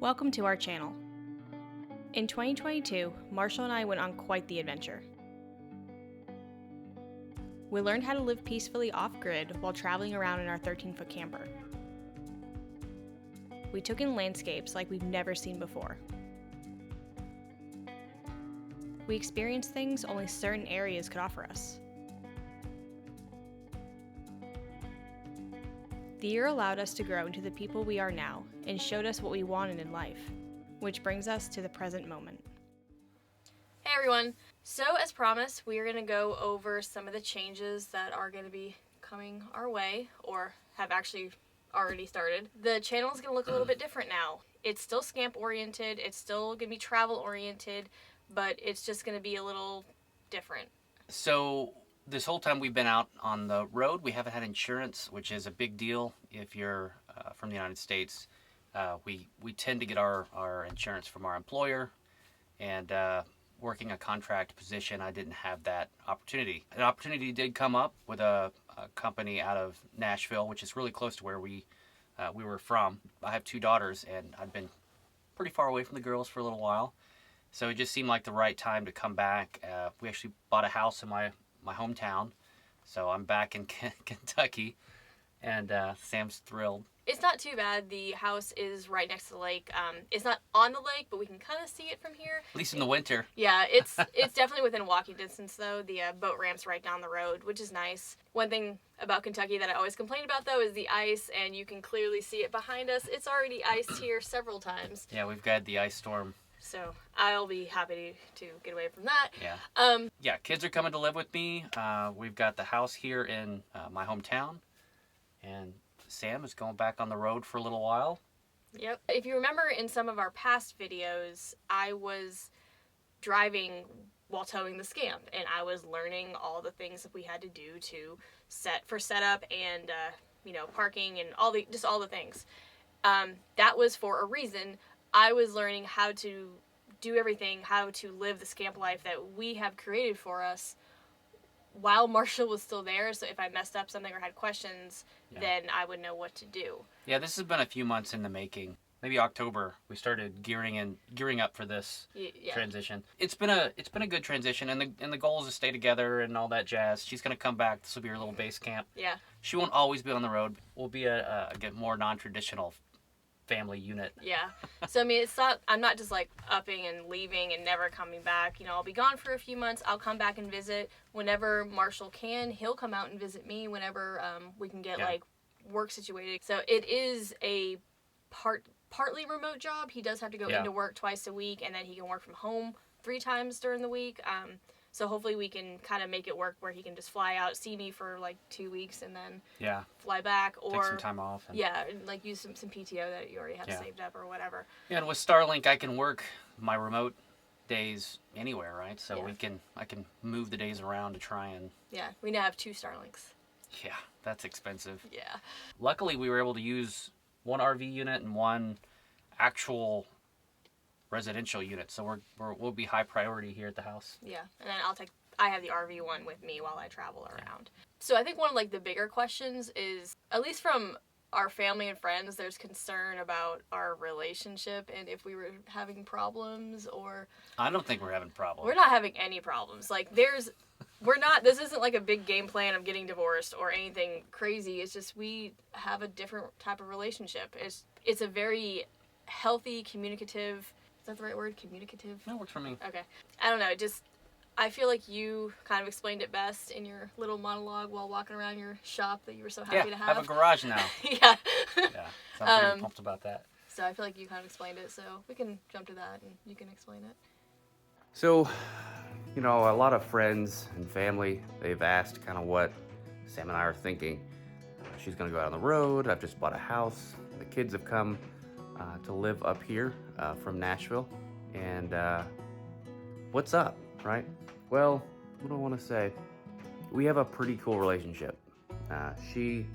Welcome to our channel. In 2022, Marshall and I went on quite the adventure. We learned how to live peacefully off-grid while traveling around in our 13-foot camper. We took in landscapes like we've never seen before. We experienced things only certain areas could offer us. The year allowed us to grow into the people we are now and showed us what we wanted in life, which brings us to the present moment. Hey everyone! So as promised, we are going to go over some of the changes that are going to be coming our way, or have actually already started. The channel is going to look a little bit different now. It's still Scamp oriented, it's still going to be travel oriented, but it's just going to be a little different. So this whole time we've been out on the road, we haven't had insurance, which is a big deal if you're from the United States. We tend to get our insurance from our employer, and working a contract position, I didn't have that opportunity. An opportunity did come up with a company out of Nashville, which is really close to where we were from. I have two daughters, and I'd been pretty far away from the girls for a little while, so it just seemed like the right time to come back. We actually bought a house in my hometown, so I'm back in Kentucky, and Sam's thrilled. It's not too bad. The house is right next to the lake. It's not on the lake, but we can kind of see it from here. At least in the winter. Yeah, it's definitely within walking distance, though. The boat ramp's right down the road, which is nice. One thing about Kentucky that I always complain about, though, is the ice, and you can clearly see it behind us. It's already iced here several times. Yeah, we've got the ice storm. So I'll be happy to get away from that. Yeah. Yeah, kids are coming to live with me. We've got the house here in my hometown, and Sam is going back on the road for a little while. Yep. If you remember in some of our past videos, I was driving while towing the Scamp, and I was learning all the things that we had to do to setup and parking and all the things. That was for a reason. I was learning how to do everything, how to live the Scamp life that we have created for us while Marshall was still there, so if I messed up something or had questions, then I would know what to do. Yeah, this has been a few months in the making. Maybe October we started gearing up for this transition. It's been a good transition, and the goal is to stay together and all that jazz. She's gonna come back. This will be her little base camp. Yeah. She won't always be on the road. We'll be a more non-traditional family unit. Yeah. So I mean, I'm not just like upping and leaving and never coming back. I'll be gone for a few months. I'll come back and visit whenever Marshall can. He'll come out and visit me whenever we can get like work situated. So it is a partly remote job. He does have to go into work twice a week, and then he can work from home 3 times during the week. So hopefully we can kind of make it work where he can just fly out, see me for like 2 weeks, and then fly back, or take some time off. And like use some PTO that you already have saved up or whatever. Yeah, and with Starlink, I can work my remote days anywhere, right? So I can move the days around to try and. Yeah, we now have 2 Starlinks. Yeah, that's expensive. Yeah. Luckily, we were able to use one RV unit and one actual residential unit, so we'll be high priority here at the house. Yeah, and then I have the RV one with me while I travel around. So I think one of like the bigger questions is, at least from our family and friends, there's concern about our relationship and if we were having problems or. I don't think we're having problems. We're not having any problems. Like this isn't like a big game plan of getting divorced or anything crazy. It's just we have a different type of relationship. It's a very healthy, communicative. Is that the right word? Communicative? That works for me. Okay. I don't know. I feel like you kind of explained it best in your little monologue while walking around your shop that you were so happy to have. I have a garage now. Yeah. So I'm pretty pumped about that. So I feel like you kind of explained it, so we can jump to that and you can explain it. So, a lot of friends and family, they've asked kind of what Sam and I are thinking. She's going to go out on the road. I've just bought a house. The kids have come to live up here from Nashville. And what's up, right? Well, what do I want to say? We have a pretty cool relationship. She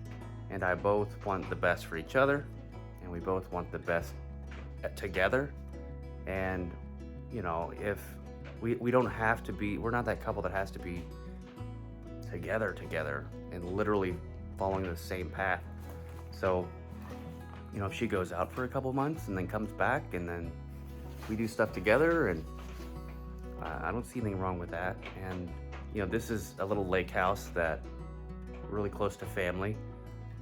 and I both want the best for each other, and we both want the best together. And, if we don't have to be, we're not that couple that has to be together and literally following the same path. So, you know, if she goes out for a couple months and then comes back and then we do stuff together, and I don't see anything wrong with that. And, you know, this is a little lake house that really close to family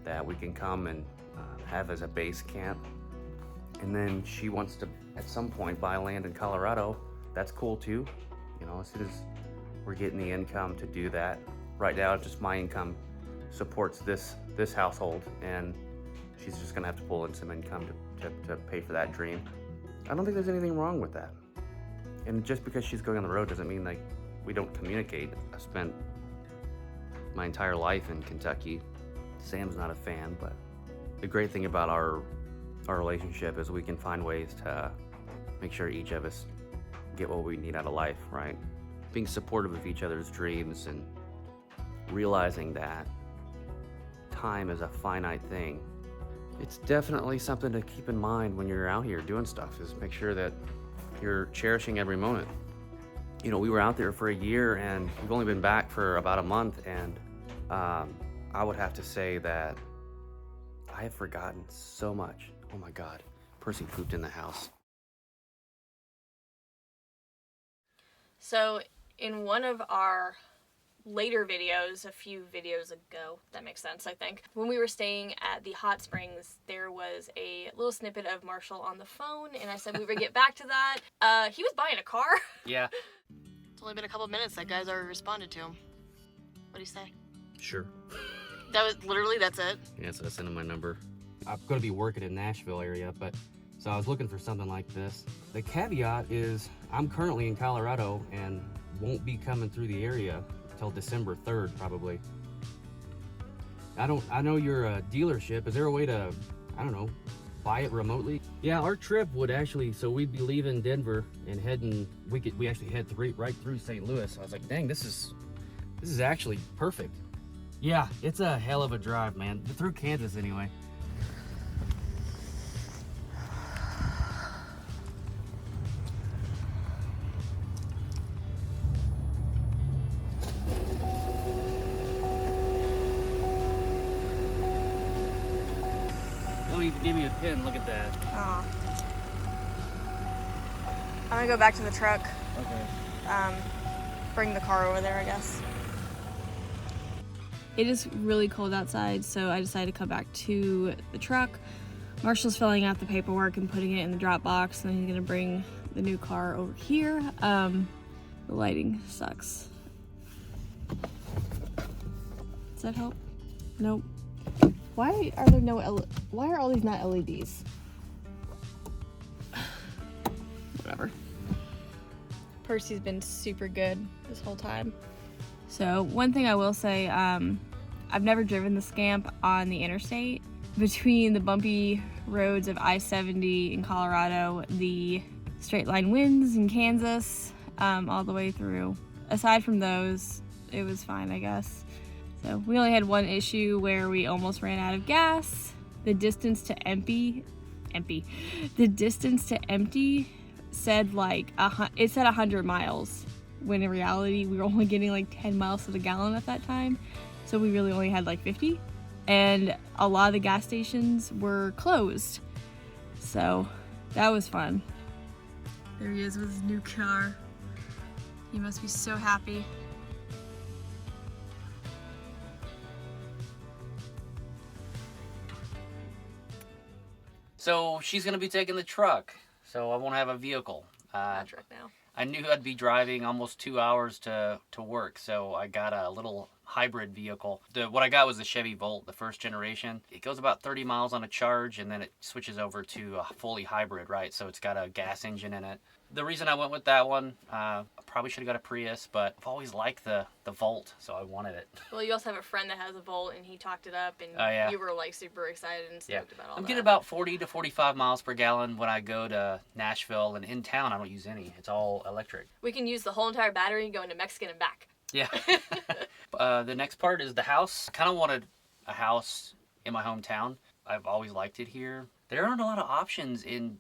that we can come and have as a base camp. And then she wants to, at some point, buy land in Colorado. That's cool too. You know, as soon as we're getting the income to do that. Right now, just my income supports this household, and she's just gonna have to pull in some income to pay for that dream. I don't think there's anything wrong with that. And just because she's going on the road doesn't mean like we don't communicate. I spent my entire life in Kentucky. Sam's not a fan, but the great thing about our relationship is we can find ways to make sure each of us get what we need out of life, right? Being supportive of each other's dreams and realizing that time is a finite thing. It's definitely something to keep in mind when you're out here doing stuff, is make sure that you're cherishing every moment. You know, we were out there for a year and we've only been back for about a month, and I would have to say that I have forgotten so much. Oh my God, Percy pooped in the house. So in one of our later videos, a few videos ago, that makes sense, I think, when we were staying at the hot springs, there was a little snippet of Marshall on the phone, and I said we would get back to that. He was buying a car. Yeah. It's only been a couple of minutes. That guy's already responded to him. What do you say? Sure. That was literally, that's it. Yeah, so I sent him my number. I'm going to be working in Nashville area, but so I was looking for something like this. The caveat is I'm currently in Colorado and won't be coming through the area until December 3rd, probably. I know you're a dealership. Is there a way to, I don't know, buy it remotely? Yeah, our trip would actually, so we'd be leaving Denver and heading, we actually head right through St. Louis. I was like, dang, this is actually perfect. Yeah, it's a hell of a drive, man. Through Kansas, anyway. Oh, you gave me a pin. Look at that. Oh. I'm gonna go back to the truck. Okay. Bring the car over there, I guess. It is really cold outside, so I decided to come back to the truck. Marshall's filling out the paperwork and putting it in the drop box, and then he's gonna bring the new car over here. The lighting sucks. Does that help? Nope. Why are there why are all these not LEDs? Whatever. Percy's been super good this whole time. So one thing I will say, I've never driven the Scamp on the interstate. Between the bumpy roads of I-70 in Colorado, the straight line winds in Kansas, all the way through. Aside from those, it was fine, I guess. So we only had one issue where we almost ran out of gas. The distance to empty said it said 100 miles. When in reality, we were only getting like 10 miles to the gallon at that time. So we really only had like 50. And a lot of the gas stations were closed. So that was fun. There he is with his new car. He must be so happy. So she's going to be taking the truck, so I won't have a vehicle. Truck now. I knew I'd be driving almost 2 hours to work, so I got a little hybrid vehicle. What I got was the Chevy Volt, the first generation. It goes about 30 miles on a charge, and then it switches over to a fully hybrid, right? So it's got a gas engine in it. The reason I went with that one, I probably should have got a Prius, but I've always liked the Volt, so I wanted it. Well, you also have a friend that has a Volt, and he talked it up, and yeah. You were like super excited and stoked about all that. I'm getting about 40 to 45 miles per gallon when I go to Nashville, and in town I don't use any. It's all electric. We can use the whole entire battery going to Mexican and back. Yeah. The next part is the house. I kind of wanted a house in my hometown. I've always liked it here. There aren't a lot of options in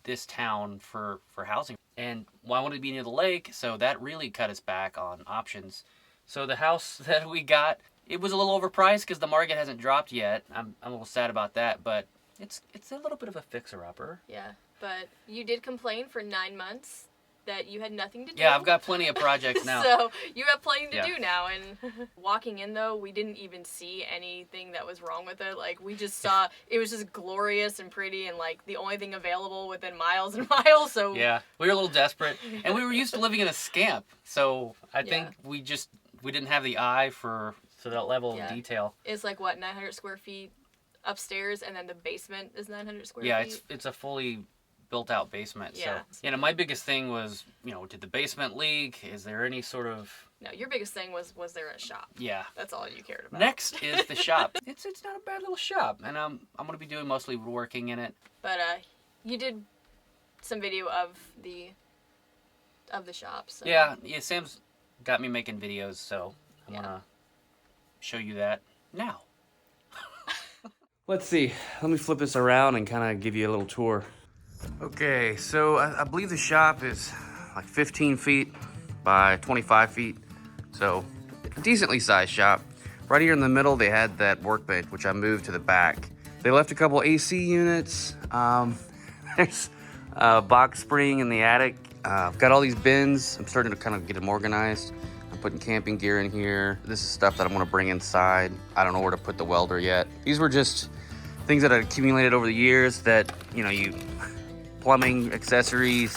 this town for housing. And I wanted to be near the lake, so that really cut us back on options. So the house that we got, it was a little overpriced because the market hasn't dropped yet. I'm a little sad about that, but It's a little bit of a fixer-upper. Yeah, but you did complain for 9 months that you had nothing to do. Yeah, I've got plenty of projects now. So you have plenty to Yeah. do now. And walking in, though, we didn't even see anything that was wrong with it. Like, we just saw it was just glorious and pretty, and like the only thing available within miles and miles. So Yeah, we were a little desperate, and we were used to living in a scamp, so I think Yeah. we didn't have the eye for that level Yeah. of detail. it's like what 900 square feet upstairs, and then the basement is 900 square Yeah, feet. it's a fully built out basement. Yeah. So my biggest thing was, did the basement leak? Is there any sort of No, your biggest thing was there a shop? yeah. That's all you cared about. Next is the shop. It's not a bad little shop, and I'm gonna be doing mostly woodworking in it. But you did some video of the shop. So. Yeah, Sam's got me making videos, so I'm Yeah. gonna show you that now. Let's see. Let me flip this around and kind of give you a little tour. Okay, so I believe the shop is like 15 feet by 25 feet. So a decently sized shop. Right here in the middle, they had that workbench, which I moved to the back. They left a couple AC units. There's a box spring in the attic. I've got all these bins. I'm starting to kind of get them organized. I'm putting camping gear in here. This is stuff that I'm gonna bring inside. I don't know where to put the welder yet. These were just things that had accumulated over the years that, you plumbing accessories,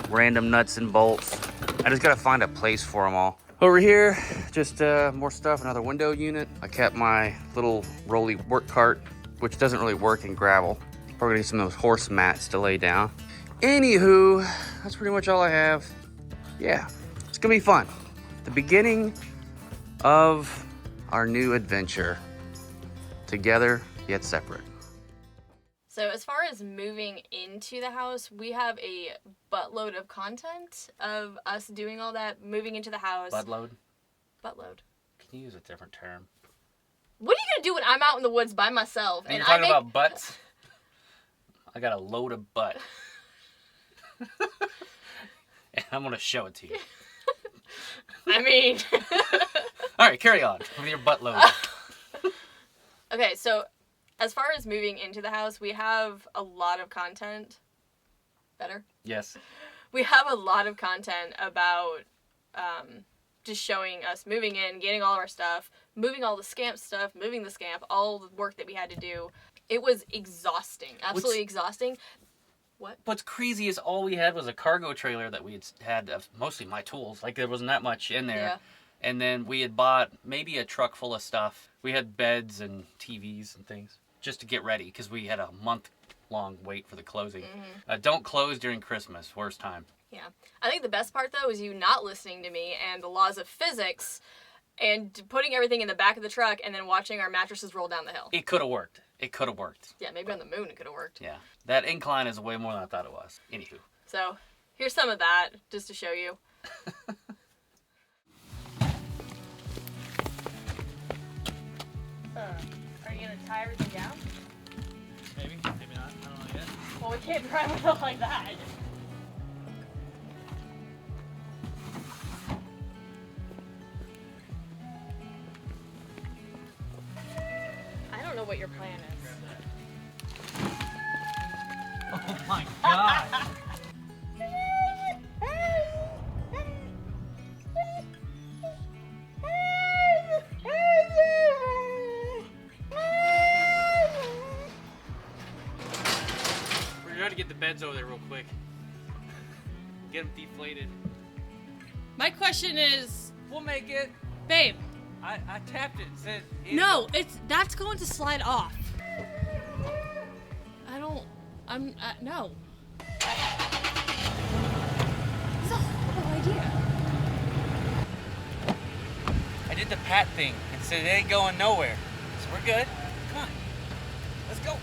random nuts and bolts. I just gotta find a place for them all. Over here, just more stuff, another window unit. I kept my little rolly work cart, which doesn't really work in gravel. Probably gonna need some of those horse mats to lay down. Anywho, that's pretty much all I have. Yeah, it's gonna be fun. The beginning of our new adventure. Together, yet separate. So as far as moving into the house, we have a buttload of content of us doing all that, moving into the house. Buttload? Buttload. Can you use a different term? What are you gonna do when I'm out in the woods by myself? And you're I talking make... about butts? I got a load of butt. And I'm gonna show it to you. I mean... Alright, carry on with your buttload. Okay, so as far as moving into the house, we have a lot of content. Better? Yes. We have a lot of content about just showing us moving in, getting all of our stuff, moving all the Scamp stuff, moving the Scamp, all the work that we had to do. It was exhausting. Absolutely exhausting. What? What's crazy is all we had was a cargo trailer that we had of mostly my tools. Like, there wasn't that much in there. Yeah. And then we had bought maybe a truck full of stuff. We had beds and TVs and things just to get ready because we had a month-long wait for the closing. Mm-hmm. Don't close during Christmas. Worst time. Yeah. I think the best part, though, is you not listening to me and the laws of physics and putting everything in the back of the truck and then watching our mattresses roll down the hill. It could have worked. It could have worked. Yeah, maybe on the moon it could have worked. Yeah. That incline is way more than I thought it was. Anywho. So, here's some of that, just to show you. Are you going to tie everything down? Maybe. Maybe not. I don't know yet. Well, we can't drive it out like that. I don't know what your plan is. Oh my god. We're trying to get the beds over there real quick. Get them deflated. My question is, We'll make it. babe, I tapped it. It said. no, that's going to slide off. No. It's a horrible idea. I did the pat thing and said it ain't going nowhere. So we're good. Come on. Let's go.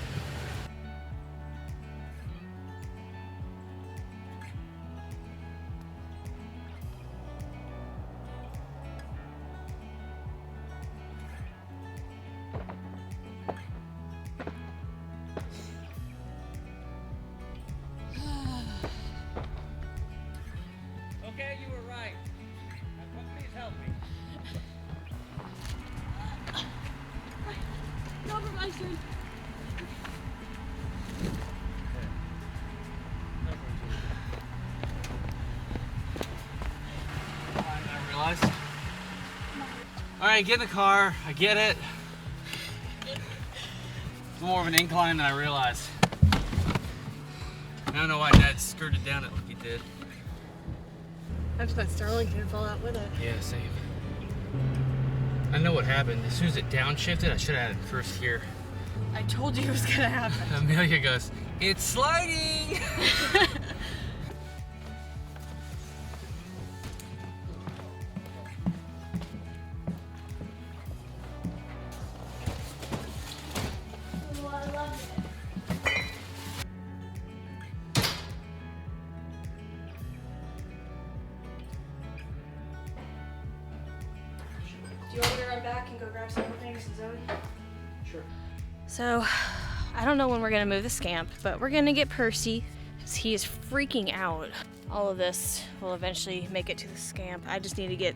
Okay, you were right. Now, please help me. right, get in the car. I get it. It's more of an incline than I realized. I don't know why Dad skirted down it like he did. I just thought Sterling could fall out with it. Yeah, same. I know what happened. As soon as it downshifted, I should have had it first gear. I told you it was gonna happen. Amelia goes, "It's sliding!" Do you want me to run back and go grab some more things, Zoe? Sure. So, I don't know when we're gonna move the Scamp, but we're gonna get Percy, because he is freaking out. All of this will eventually make it to the Scamp. I just need to get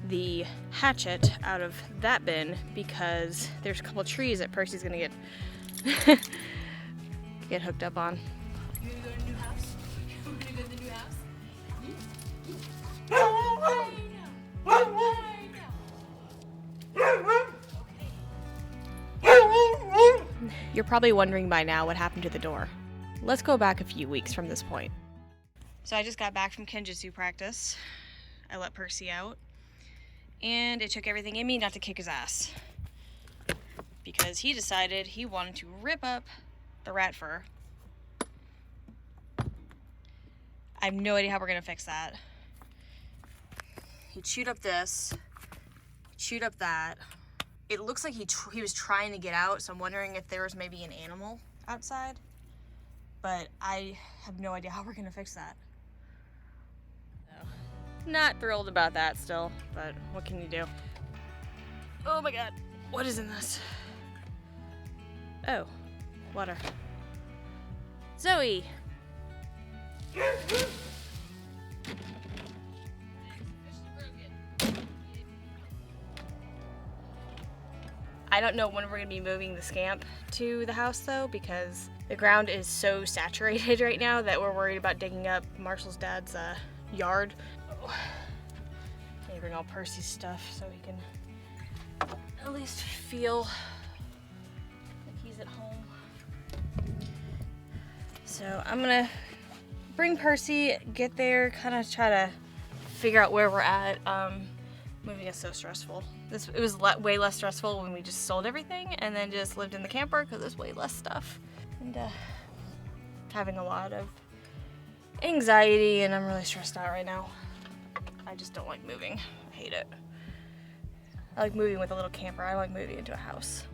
the hatchet out of that bin, because there's a couple trees that Percy's gonna get get hooked up on. You gonna go to the new house? You gonna go to the new house? You're probably wondering by now what happened to the door. Let's go back a few weeks from this point. So I just got back from Kenjutsu practice. I let Percy out, and it took everything in me not to kick his ass, because he decided he wanted to rip up the rat fur. I have no idea how we're gonna fix that. He chewed up this, chewed up that. It looks like he was trying to get out, so I'm wondering if there was maybe an animal outside. But I have no idea how we're gonna fix that. So, not thrilled about that still, but what can you do? Oh my god, what is in this? Oh, water. Zoe! I don't know when we're gonna be moving the Scamp to the house though, because the ground is so saturated right now that we're worried about digging up Marshall's dad's yard. Oh. Maybe bring all Percy's stuff so he can at least feel like he's at home. So I'm gonna bring Percy, get there, kind of try to figure out where we're at. Moving is so stressful. It was way less stressful when we just sold everything and then just lived in the camper, because there's way less stuff. And having a lot of anxiety, and I'm really stressed out right now. I just don't like moving. I hate it. I like moving with a little camper. I like moving into a house.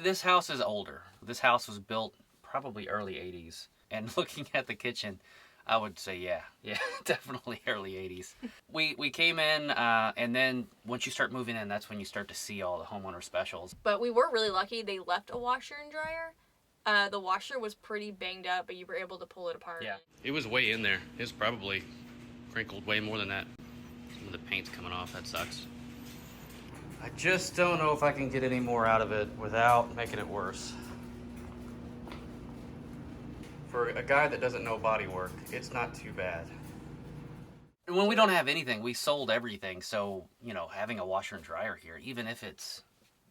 This house is older. This house was built probably early 80s. And looking at the kitchen, I would say, yeah, definitely early 80s. We came in, and then once you start moving in, that's when you start to see all the homeowner specials. But we were really lucky. They left a washer and dryer. The washer was pretty banged up, but you were able to pull it apart. Yeah, it was way in there. It was probably crinkled way more than that. Some of the paint's coming off. That sucks. I just don't know if I can get any more out of it without making it worse. For a guy that doesn't know body work, it's not too bad. When we don't have anything, we sold everything. So, having a washer and dryer here, even if it's,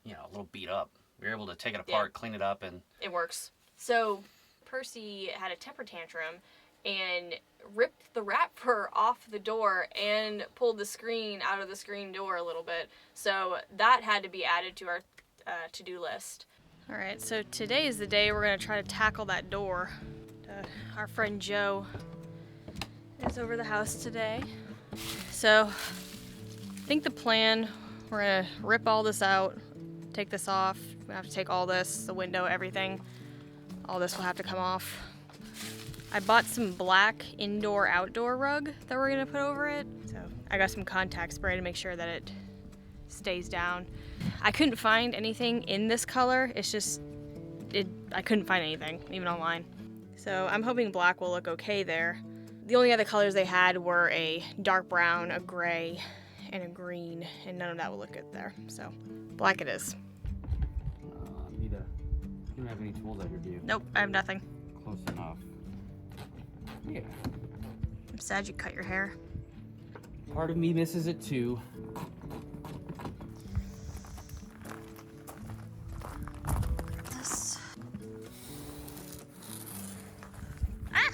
a little beat up, we're able to take it apart, clean it up, and it works. So Percy had a temper tantrum and ripped the rat fur off the door and pulled the screen out of the screen door a little bit. So that had to be added to our to-do list. All right, so today is the day we're gonna try to tackle that door. Our friend Joe is over the house today. So I think the plan, we're gonna rip all this out, take this off. We have to take all this, the window, everything. All this will have to come off. I bought some black indoor-outdoor rug that we're gonna put over it. So I got some contact spray to make sure that it stays down. I couldn't find anything in this color. It's just, I couldn't find anything, even online. So I'm hoping black will look okay there. The only other colors they had were a dark brown, a gray, and a green, and none of that will look good there. So black it is. You don't have any tools at your do you? Nope, I have nothing. Close enough. Yeah. I'm sad you cut your hair. Part of me misses it too. This. Ah!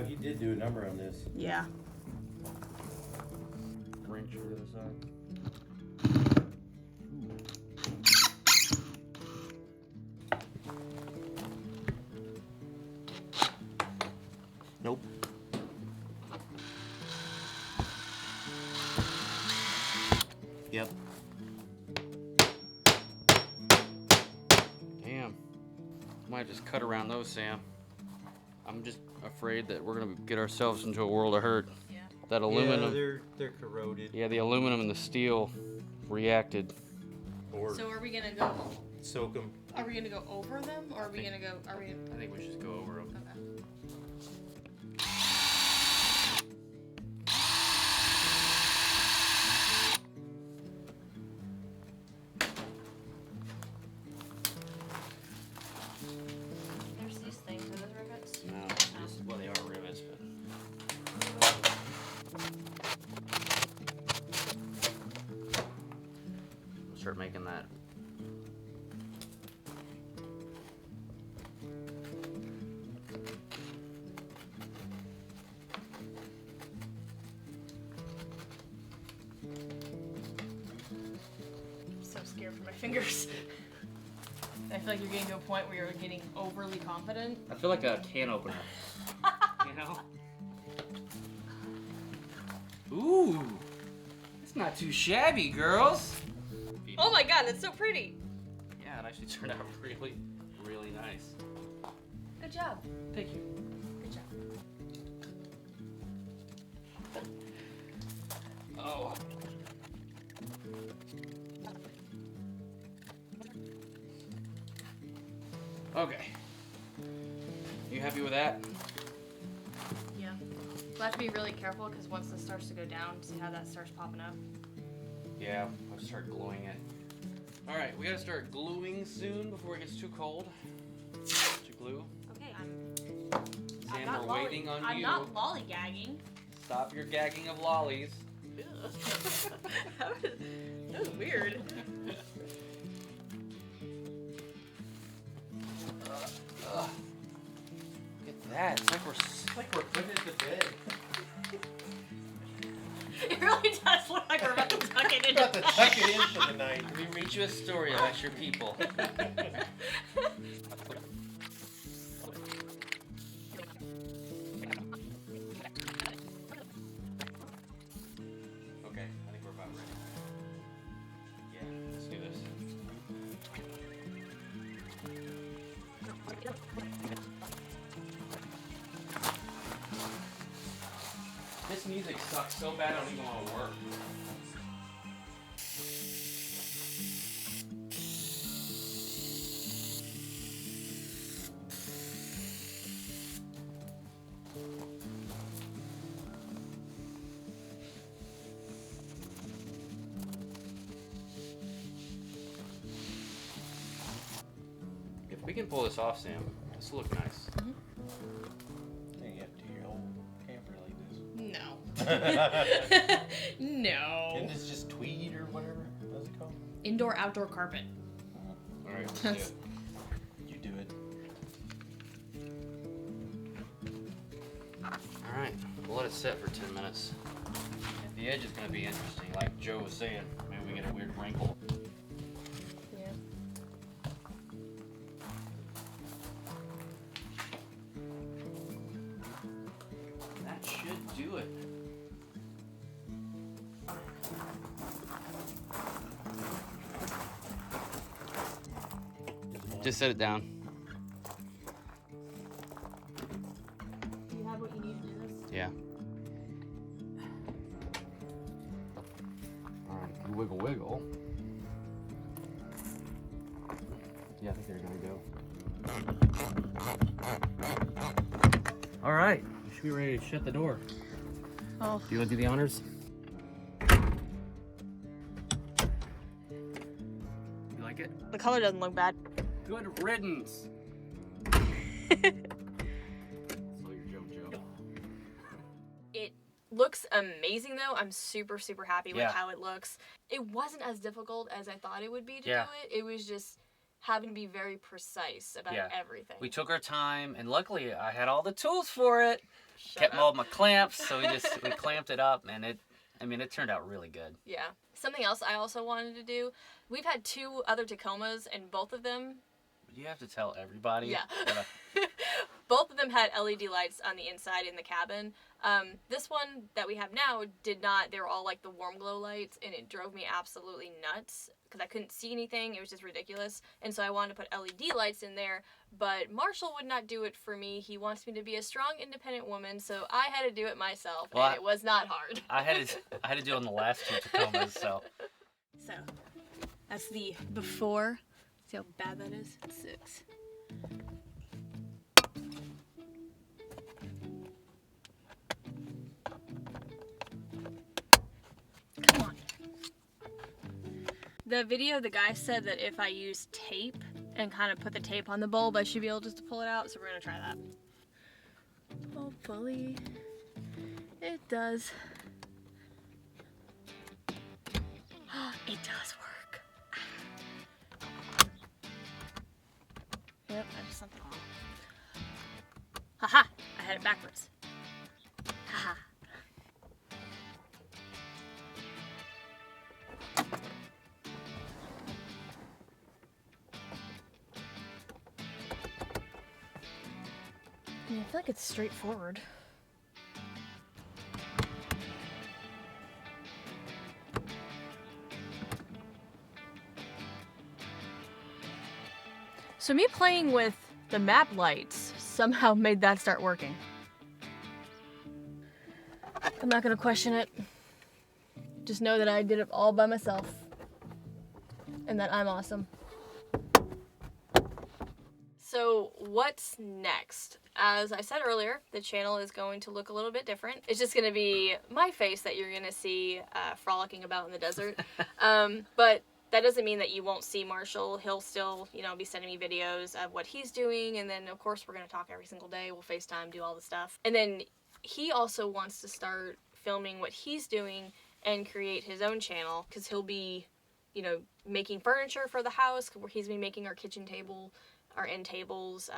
He did do a number on this. Yeah. Wrench for the other side. Nope. Yep. Damn. Might just cut around those, Sam. I'm just afraid that we're gonna get ourselves into a world of hurt. Yeah. That aluminum. Yeah, they're corroded. Yeah, the aluminum and the steel reacted. Or So are we gonna go? soak them. Are we gonna go over them, or are we gonna go? Are we? I think we should just go over them. Okay. There's these things. Are those rivets? No, this is, well, they are rivets, but. Start making that. I'm so scared for my fingers. I feel like you're getting to a point where you're getting overly confident. I feel like a can opener. You know? Ooh, it's not too shabby, girls. Oh my god, that's so pretty. Yeah, it actually turned out really, really nice. Good job. Thank you. Good job. Oh. Okay. You happy with that? Yeah. We'll have to be really careful because once this starts to go down, see how that starts popping up. Yeah, I'll start gluing it. Alright, we gotta start gluing soon before it gets too cold. Did you glue? Okay, I'm Sam, not we're waiting on I'm you. not lollygagging. Stop your gagging of lollies. That was weird. Look at that. It's like we're putting it to bed. It really does look like we're about to tuck it in. About to tuck it in for the night. Let me read you a story about your people. Okay, I think we're about ready. Yeah, let's do this. This music sucks so bad I don't even want to work. If we can pull this off, Sam, this will look nice. You have to do your whole camper like No. this. No. Isn't this just tweed or whatever? What's it called? Indoor outdoor carpet. All right, let's do it. You do it. All right, we'll let it sit for 10 minutes. At the edge is going to be interesting, like Joe was saying. Maybe we get a weird wrinkle. Yeah. That should do it. Just set it down. Do you have what you need to do this? Yeah. All right, you wiggle wiggle, wiggle. Yeah, I think they're gonna go. All right, we should be ready to shut the door. Oh. Do you want to do the honors? You like it? The color doesn't look bad. Good riddance. So your JoJo. It looks amazing though. I'm super, super happy with Yeah. how it looks. It wasn't as difficult as I thought it would be to Yeah. do it. It was just having to be very precise about Yeah. everything. We took our time, and luckily I had all the tools for it. Shut Kept up. all my clamps, so we clamped it up, and it turned out really good. Yeah. Something else I also wanted to do. We've had 2 other Tacomas, and both of them, You have to tell everybody. yeah, But, both of them had LED lights on the inside in the cabin. This one that we have now did not. They were all like the warm glow lights, and it drove me absolutely nuts because I couldn't see anything. It was just ridiculous. And so I wanted to put LED lights in there, but Marshall would not do it for me. He wants me to be a strong, independent woman, so I had to do it myself, Well, and it was not hard. I had to do it on the last 2 Tacomas, so. So, that's the before. See how bad that is? 6. Come on. The video, the guy said that if I use tape and kind of put the tape on the bulb, I should be able just to pull it out, so we're gonna try that. Hopefully, it does. It does work. Yep, I did something wrong. Haha, I had it backwards. Haha. I mean, I feel like it's straightforward. So me playing with the map lights somehow made that start working. I'm not gonna question it. Just know that I did it all by myself. And that I'm awesome. So what's next? As I said earlier, the channel is going to look a little bit different. It's just gonna be my face that you're gonna see frolicking about in the desert. But that doesn't mean that you won't see Marshall. He'll still, be sending me videos of what he's doing. And then, of course, we're going to talk every single day. We'll FaceTime, do all the stuff. And then he also wants to start filming what he's doing and create his own channel. Because he'll be, making furniture for the house. He's been making our kitchen table, our end tables,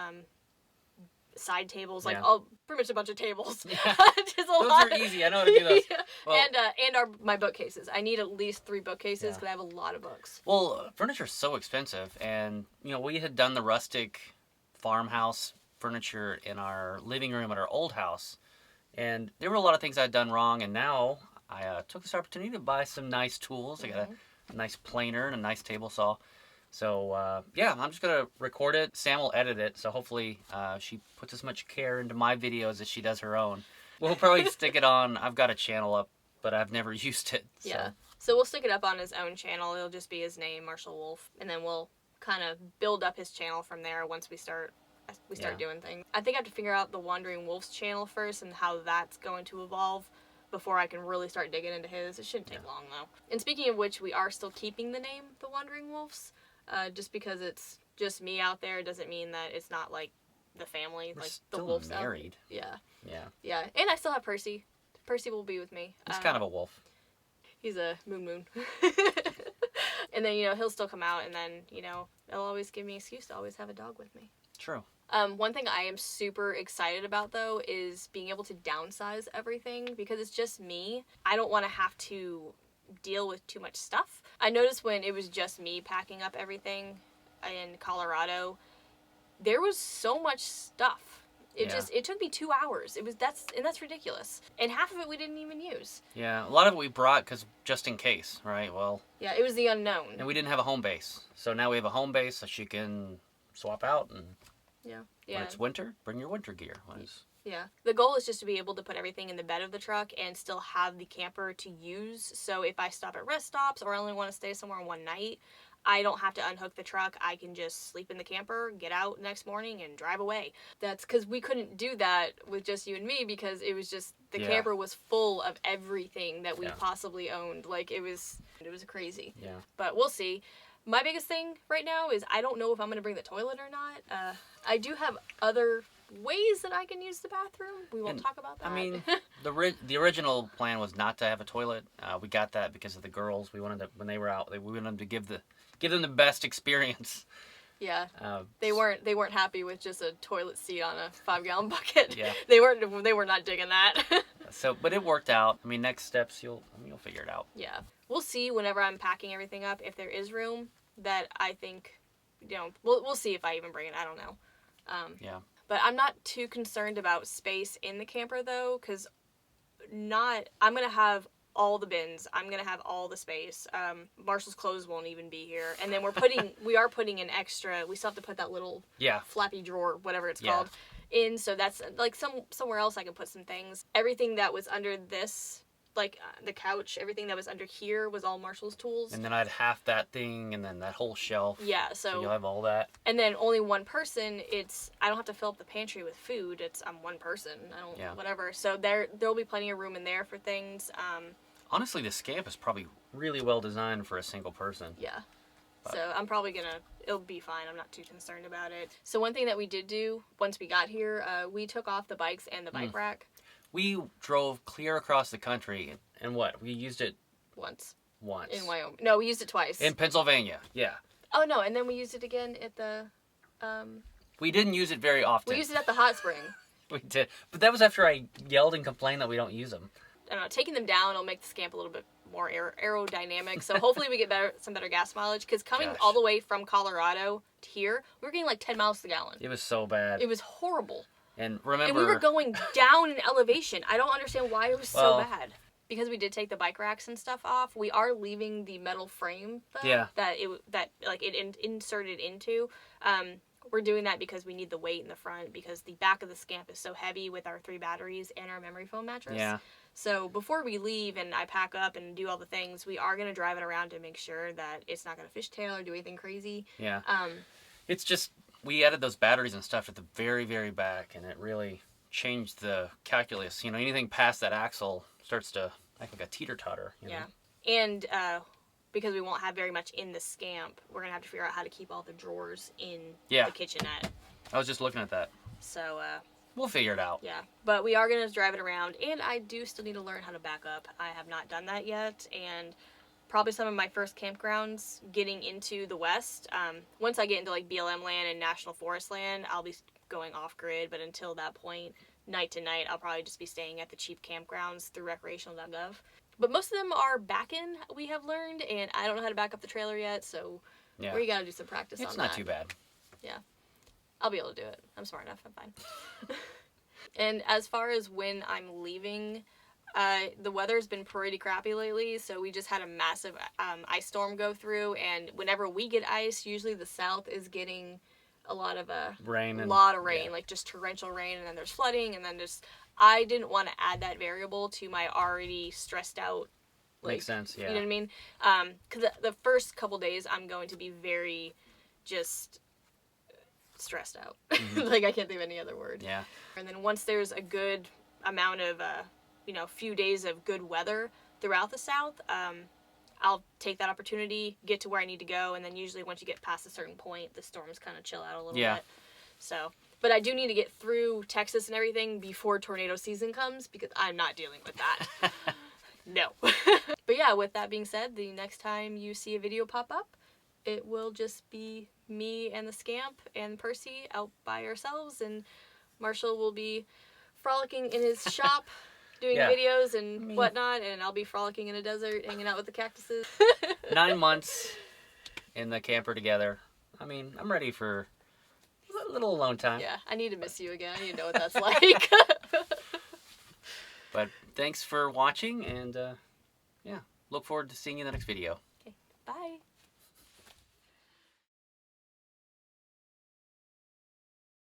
side tables, like Yeah. pretty much a bunch of tables. Yeah. Just a Those lot. are easy. I know how to do those. Yeah. Well, And my bookcases. I need at least 3 bookcases Yeah. because I have a lot of books. Well, furniture's so expensive, and we had done the rustic farmhouse furniture in our living room at our old house, and there were a lot of things I'd done wrong, and now I took this opportunity to buy some nice tools. I got a nice planer and a nice table saw. So, I'm just going to record it. Sam will edit it, so hopefully she puts as much care into my videos as she does her own. We'll probably stick it on. I've got a channel up, but I've never used it. So. Yeah. So we'll stick it up on his own channel. It'll just be his name, Marshall Wolfe, and then we'll kind of build up his channel from there once we start doing things. I think I have to figure out the Wandering Wolf's channel first and how that's going to evolve before I can really start digging into his. It shouldn't take long, though. And speaking of which, we are still keeping the name The Wandering Wolves. Just because it's just me out there doesn't mean that it's not like the family, We're like still the wolves. married. Yeah, Yeah. and I still have Percy. Percy will be with me. He's kind of a wolf. He's a moon. And then he'll still come out, and then it'll always give me an excuse to always have a dog with me. True. One thing I am super excited about though is being able to downsize everything because it's just me. I don't want to have to deal with too much stuff. I noticed when it was just me packing up everything in Colorado, there was so much stuff. It took me 2 hours. That's ridiculous. And half of it we didn't even use. Yeah, a lot of it we brought because just in case, right? Well, Yeah, it was the unknown. and we didn't have a home base, so now we have a home base that she can swap out. And Yeah. when it's winter, bring your winter gear. When it's Yeah. The goal is just to be able to put everything in the bed of the truck and still have the camper to use. So if I stop at rest stops or I only want to stay somewhere one night, I don't have to unhook the truck. I can just sleep in the camper, get out next morning, and drive away. That's because we couldn't do that with just you and me because it was just, the Yeah. camper was full of everything that we Yeah. possibly owned. Like, it was crazy. Yeah. But we'll see. My biggest thing right now is I don't know if I'm going to bring the toilet or not. I do have other ways that I can use the bathroom. We won't And, talk about that. I mean, the original plan was not to have a toilet. We got that because of the girls. We wanted to, when they were out, we wanted them to give them the best experience. yeah, Uh, they weren't happy with just a toilet seat on a 5-gallon bucket. Yeah. They were not digging that. So, but it worked out. I mean, next steps you'll figure it out. Yeah, we'll see whenever I'm packing everything up if there is room that I think, we'll see if I even bring it. I don't know. Yeah. But I'm not too concerned about space in the camper though, because I'm gonna have all the bins. I'm gonna have all the space. Marshall's clothes won't even be here, and then we are putting an extra. We still have to put that little Yeah. flappy drawer, whatever it's Yeah. called, in. So that's like somewhere else I can put some things. Everything that was under this, like the couch, everything that was under here was all Marshall's tools. And then I'd half that thing, and then that whole shelf. Yeah, So you'll have all that. and then only one person. I don't have to fill up the pantry with food. I'm one person. Yeah. Whatever. So there'll be plenty of room in there for things. Honestly, the Scamp is probably really well designed for a single person. Yeah. But- So I'm probably it'll be fine. I'm not too concerned about it. So one thing that we did do once we got here, we took off the bikes and the bike rack We drove clear across the country, and we used it once once. in Wyoming. No, we used it twice. In Pennsylvania, yeah. Oh no, and then we used it again at the. We didn't use it very often. We used it at the hot spring. We did. But that was after I yelled and complained that we don't use them. I don't know, taking them down will make the Scamp a little bit more aerodynamic. So hopefully we get some better gas mileage. Because coming Gosh. all the way from Colorado to here, we were getting like 10 miles to the gallon. It was so bad. It was horrible. And remember... And we were going down in elevation. I don't understand why it was so bad. Because we did take the bike racks and stuff off, we are leaving the metal frame though, Yeah. that it inserted into. We're doing that because we need the weight in the front because the back of the Scamp is so heavy with our 3 batteries and our memory foam mattress. Yeah. So before we leave and I pack up and do all the things, we are going to drive it around to make sure that it's not going to fishtail or do anything crazy. Yeah. It's just, we added those batteries and stuff at the very, very back, and it really changed the calculus. Anything past that axle starts to act like a teeter-totter. Yeah. And because we won't have very much in the Scamp, we're going to have to figure out how to keep all the drawers in the kitchenette. I was just looking at that. So, We'll figure it out. yeah. But we are going to drive it around, and I do still need to learn how to back up. I have not done that yet, and probably some of my first campgrounds getting into the West. Once I get into, like, BLM land and National Forest land, I'll be going off-grid, but until that point, night to night, I'll probably just be staying at the cheap campgrounds through recreational.gov. But most of them are back-in, we have learned, and I don't know how to back up the trailer yet, so Yeah. we got to do some practice on that. It's not too bad. Yeah. I'll be able to do it. I'm smart enough. I'm fine. And as far as when I'm leaving, the weather's been pretty crappy lately, so we just had a massive ice storm go through, and whenever we get ice, usually the south is getting a lot of rain, rain, yeah. like just torrential rain, and then there's flooding, and then I didn't want to add that variable to my already stressed out. Like, Makes sense, yeah. You know what I mean? Because the first couple days I'm going to be very just stressed out. Like, I can't think of any other word. Yeah. And then once there's a good amount of, few days of good weather throughout the South, I'll take that opportunity, get to where I need to go, and then usually once you get past a certain point, the storms kind of chill out a little bit. So, but I do need to get through Texas and everything before tornado season comes, because I'm not dealing with that. No. But yeah, with that being said, the next time you see a video pop up, it will just be me and the Scamp and Percy out by ourselves, and Marshall will be frolicking in his shop doing Yeah. videos and whatnot, and I'll be frolicking in a desert hanging out with the cactuses. 9 months in the camper together. I mean, I'm ready for a little alone time. Yeah, I need to miss you again. I need to know what that's like. But thanks for watching, and look forward to seeing you in the next video. Okay, bye.